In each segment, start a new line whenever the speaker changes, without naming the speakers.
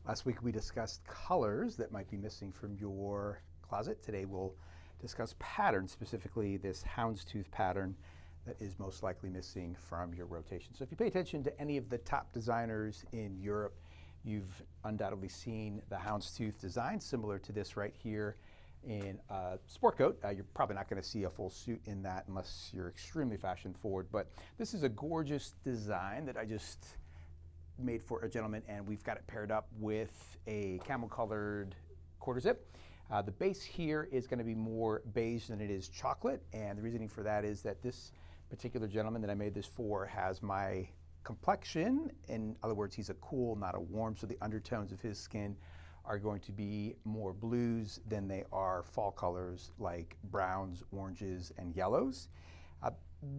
Last week we discussed colors that might be missing from your closet. Today we'll discuss patterns, specifically this houndstooth pattern that is most likely missing from your rotation. So if you pay attention to any of the top designers in Europe, you've undoubtedly seen the houndstooth design, similar to this right here in a sport coat. You're probably not going to see a full suit in that unless you're extremely fashion forward, but this is a gorgeous design that I just made for a gentleman, and we've got it paired up with a camel colored quarter zip. The base here is going to be more beige than it is chocolate, and the reasoning for that is that this particular gentleman that I made this for has my complexion. In other words, he's a cool, not a warm, so the undertones of his skin are going to be more blues than they are fall colors like browns, oranges, and yellows.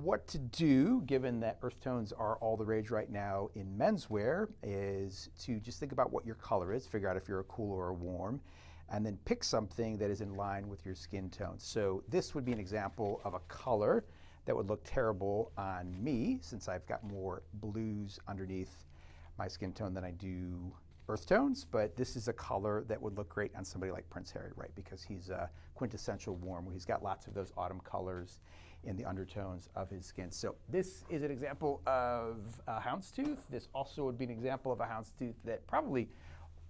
What to do, given that earth tones are all the rage right now in menswear, is to just think about what your color is, figure out if you're a cool or a warm, and then pick something that is in line with your skin tone. So this would be an example of a color that would look terrible on me, since I've got more blues underneath my skin tone than I do earth tones, but this is a color that would look great on somebody like Prince Harry, right? Because he's a quintessential warm, where he's got lots of those autumn colors in the undertones of his skin. So this is an example of a houndstooth. This also would be an example of a houndstooth that probably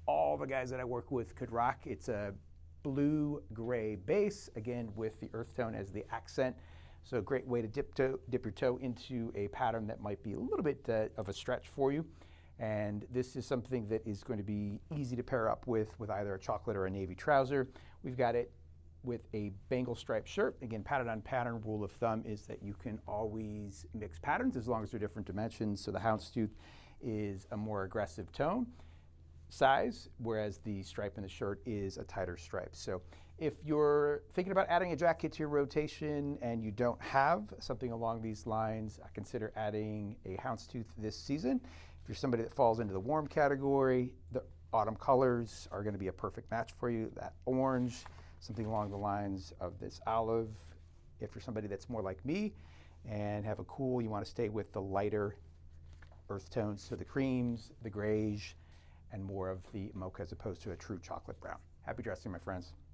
all the guys that I work with could rock. It's a blue-gray base, again with the earth tone as the accent. So a great way to dip your toe into a pattern that might be a little bit of a stretch for you. And this is something that is going to be easy to pair up with either a chocolate or a navy trouser. We've got it with a Bengal striped shirt. Again, pattern on pattern, rule of thumb is that you can always mix patterns as long as they're different dimensions. So the houndstooth is a more aggressive tone size, whereas the stripe in the shirt is a tighter stripe. So if you're thinking about adding a jacket to your rotation and you don't have something along these lines, I consider adding a houndstooth this season. If you're somebody that falls into the warm category, the autumn colors are going to be a perfect match for you. That orange, something along the lines of this olive. If you're somebody that's more like me and have a cool, you want to stay with the lighter earth tones, so the creams, the grays, and more of the mocha as opposed to a true chocolate brown. Happy dressing, my friends.